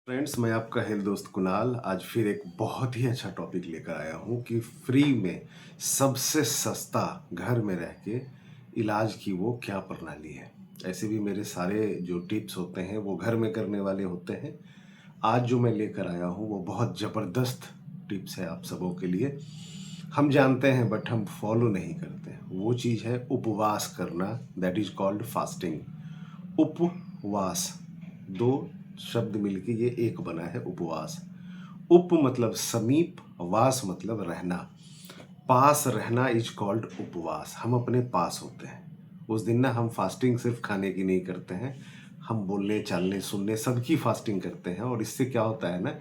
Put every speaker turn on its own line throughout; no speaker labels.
Friends, मैं आपका health दोस्त कुणाल आज फिर एक बहुत ही अच्छा टॉपिक लेकर आया हूँ कि फ्री में सबसे सस्ता घर में रह के इलाज की वो क्या प्रणाली है। ऐसे भी मेरे सारे जो टिप्स होते हैं वो घर में करने वाले होते हैं। आज जो मैं लेकर आया हूँ वो बहुत ज़बरदस्त टिप्स है आप सबों के लिए। हम जानते हैं बट हम फॉलो नहीं करते हैं। वो चीज़ है उपवास करना, दैट इज कॉल्ड फास्टिंग। उपवास, दो शब्द मिलके ये एक बना है उपवास। उप मतलब समीप, वास मतलब रहना, पास रहना इज कॉल्ड उपवास। हम अपने पास होते हैं उस दिन ना। हम फास्टिंग सिर्फ खाने की नहीं करते हैं, हम बोलने चालने सुनने सबकी फास्टिंग करते हैं। और इससे क्या होता है ना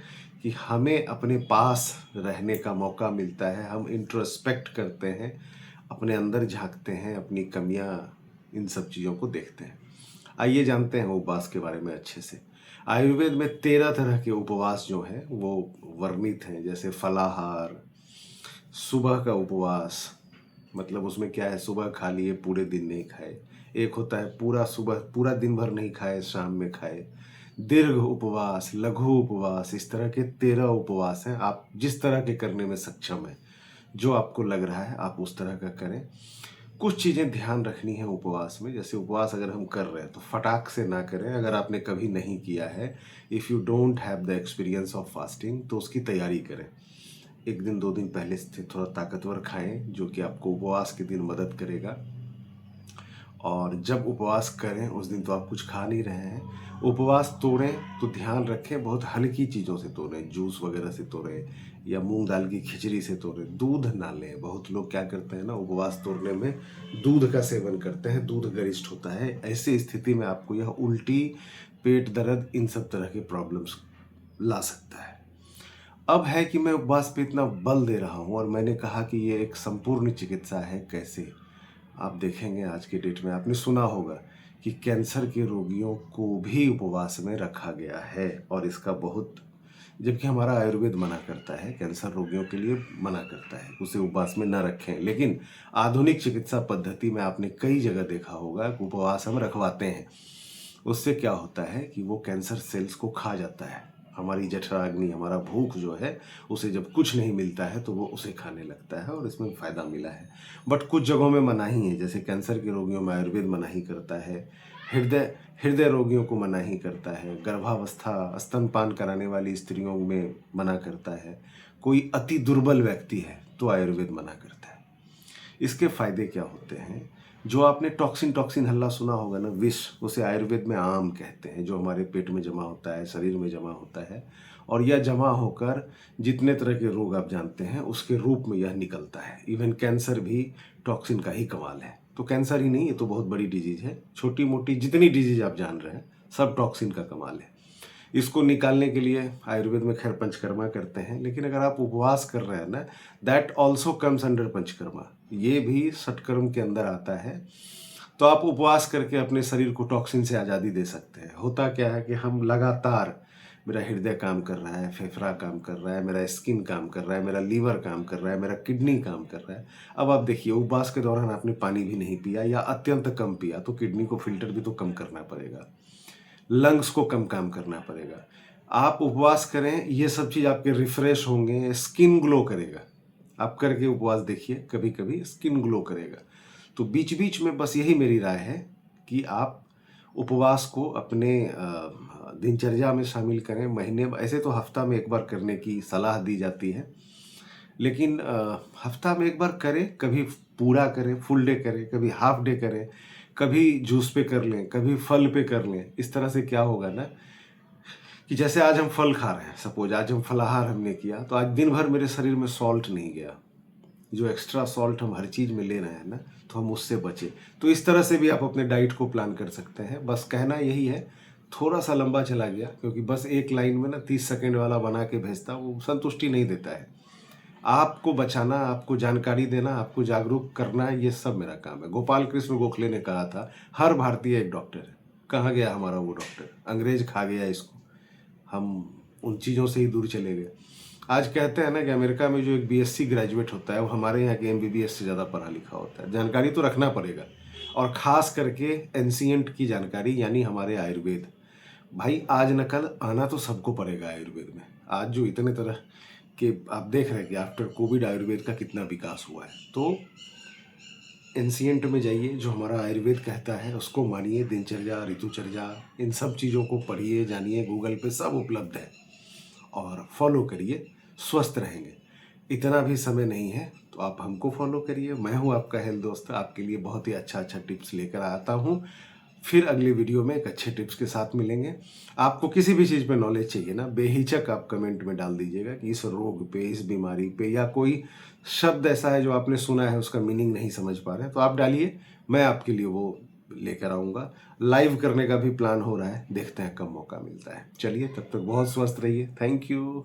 कि हमें अपने पास रहने का मौका मिलता है। हम इंट्रोस्पेक्ट करते हैं, अपने अंदर झांकते हैं, अपनी कमियां, इन सब चीज़ों को देखते हैं। आइए जानते हैं उपवास के बारे में अच्छे से। आयुर्वेद में 13 तरह के उपवास जो हैं वो वर्णित हैं। जैसे फलाहार, सुबह का उपवास, मतलब उसमें क्या है, सुबह खा लिए पूरे दिन नहीं खाए। एक होता है पूरा सुबह पूरा दिन भर नहीं खाए, शाम में खाए। दीर्घ उपवास, लघु उपवास, इस तरह के 13 उपवास हैं। आप जिस तरह के करने में सक्षम हैं, जो आपको लग रहा है आप उस तरह का करें। कुछ चीज़ें ध्यान रखनी है उपवास में। जैसे उपवास अगर हम कर रहे हैं तो फटाक से ना करें। अगर आपने कभी नहीं किया है, if you don't have the experience of fasting, तो उसकी तैयारी करें। एक दिन दो दिन पहले से थोड़ा ताकतवर खाएं, जो कि आपको उपवास के दिन मदद करेगा। और जब उपवास करें उस दिन तो आप कुछ खा नहीं रहे हैं। उपवास तोड़ें तो ध्यान रखें बहुत हल्की चीज़ों से तोड़ें, जूस वगैरह से तोड़ें या मूंग दाल की खिचड़ी से तोड़ें। दूध ना लें। बहुत लोग क्या करते हैं ना, उपवास तोड़ने में दूध का सेवन करते हैं, दूध गरिष्ठ होता है। ऐसी स्थिति में आपको यह उल्टी, पेट दर्द, इन सब तरह के प्रॉब्लम्स ला सकता है। अब है कि मैं उपवास पे इतना बल दे रहा हूँ और मैंने कहा कि ये एक संपूर्ण चिकित्सा है। कैसे आप देखेंगे आज के डेट में आपने सुना होगा कि कैंसर के रोगियों को भी उपवास में रखा गया है। और इसका बहुत, जबकि हमारा आयुर्वेद मना करता है, कैंसर रोगियों के लिए मना करता है उसे उपवास में न रखें। लेकिन आधुनिक चिकित्सा पद्धति में आपने कई जगह देखा होगा कि उपवास हम रखवाते हैं। उससे क्या होता है कि वो कैंसर सेल्स को खा जाता है। हमारी जठराग्नि, हमारा भूख जो है, उसे जब कुछ नहीं मिलता है तो वो उसे खाने लगता है और इसमें फ़ायदा मिला है। बट कुछ जगहों में मनाही है। जैसे कैंसर के रोगियों में आयुर्वेद मनाही करता है, हृदय हृदय रोगियों को मनाही करता है, गर्भावस्था स्तनपान कराने वाली स्त्रियों में मना करता है, कोई अति दुर्बल व्यक्ति है तो आयुर्वेद मना करता है। इसके फायदे क्या होते हैं? जो आपने टॉक्सिन टॉक्सिन हल्ला सुना होगा ना, विष, उसे आयुर्वेद में आम कहते हैं। जो हमारे पेट में जमा होता है, शरीर में जमा होता है, और यह जमा होकर जितने तरह के रोग आप जानते हैं उसके रूप में यह निकलता है। इवन कैंसर भी टॉक्सिन का ही कमाल है। तो कैंसर ही नहीं, ये तो बहुत बड़ी डिजीज है। छोटी मोटी जितनी डिजीज आप जान रहे हैं सब टॉक्सिन का कमाल है। इसको निकालने के लिए आयुर्वेद में खैर पंचकर्मा करते हैं, लेकिन अगर आप उपवास कर रहे हैं ना, that also comes under panchakarma. ये भी षटकर्म के अंदर आता है। तो आप उपवास करके अपने शरीर को टॉक्सिन से आज़ादी दे सकते हैं। होता क्या है कि हम लगातार, मेरा हृदय काम कर रहा है, फेफड़ा काम कर रहा है, मेरा स्किन काम कर रहा है, मेरा लीवर काम कर रहा है, मेरा किडनी काम कर रहा है। अब आप देखिए, उपवास के दौरान आपने पानी भी नहीं पिया या अत्यंत कम पिया, तो किडनी को फिल्टर भी तो कम करना पड़ेगा, लंग्स को कम काम करना पड़ेगा। आप उपवास करें, ये सब चीज़ आपके रिफ्रेश होंगे, स्किन ग्लो करेगा। आप करके उपवास देखिए, कभी कभी स्किन ग्लो करेगा। तो बीच बीच में बस यही मेरी राय है कि आप उपवास को अपने दिनचर्या में शामिल करें। महीने ऐसे तो हफ्ता में एक बार करने की सलाह दी जाती है, लेकिन हफ्ता में एक बार करें। कभी पूरा करें, फुल डे करें, कभी हाफ डे करें, कभी जूस पे कर लें, कभी फल पे कर लें। इस तरह से क्या होगा ना कि जैसे आज हम फल खा रहे हैं, सपोज आज हम फलाहार हमने किया, तो आज दिन भर मेरे शरीर में सॉल्ट नहीं गया। जो एक्स्ट्रा सॉल्ट हम हर चीज़ में ले रहे हैं ना, तो हम उससे बचे। तो इस तरह से भी आप अपने डाइट को प्लान कर सकते हैं। बस कहना यही है, थोड़ा सा लंबा चला गया क्योंकि बस एक लाइन में ना 30 सेकंड वाला बना के भेजता, वो संतुष्टि नहीं देता है। आपको बचाना, आपको जानकारी देना, आपको जागरूक करना, ये सब मेरा काम है। गोपाल कृष्ण गोखले ने कहा था, हर भारतीय एक डॉक्टर है। कहाँ गया हमारा वो डॉक्टर? अंग्रेज खा गया इसको। हम उन चीज़ों से ही दूर चले गए। आज कहते हैं ना कि अमेरिका में जो एक बीएससी ग्रेजुएट होता है वो हमारे यहाँ के एमबीबीएस से ज़्यादा पढ़ा लिखा होता है। जानकारी तो रखना पड़ेगा, और ख़ास करके एंशिएंट की जानकारी, यानी हमारे आयुर्वेद। भाई आज न कल आना तो सबको पड़ेगा आयुर्वेद में। आज जो इतने तरह के आप देख रहे हैं कि आफ्टर कोविड आयुर्वेद का कितना विकास हुआ है, तो एंशिएंट में जाइए, जो हमारा आयुर्वेद कहता है उसको मानिए, दिनचर्या, ऋतुचर्या, इन सब चीज़ों को पढ़िए, जानिए, गूगल पे सब उपलब्ध है और फॉलो करिए, स्वस्थ रहेंगे। इतना भी समय नहीं है तो आप हमको फॉलो करिए। मैं हूँ आपका हेल्थ दोस्त, आपके लिए बहुत ही अच्छा अच्छा टिप्स लेकर आता हूँ। फिर अगली वीडियो में एक अच्छे टिप्स के साथ मिलेंगे। आपको किसी भी चीज़ पे नॉलेज चाहिए ना, बेहिचक आप कमेंट में डाल दीजिएगा कि इस रोग पे, इस बीमारी पे, या कोई शब्द ऐसा है जो आपने सुना है उसका मीनिंग नहीं समझ पा रहे हैं, तो आप डालिए, मैं आपके लिए वो लेकर आऊँगा। लाइव करने का भी प्लान हो रहा है, देखते हैं कब मौका मिलता है। चलिए, तब तक बहुत स्वस्थ रहिए। Thank you.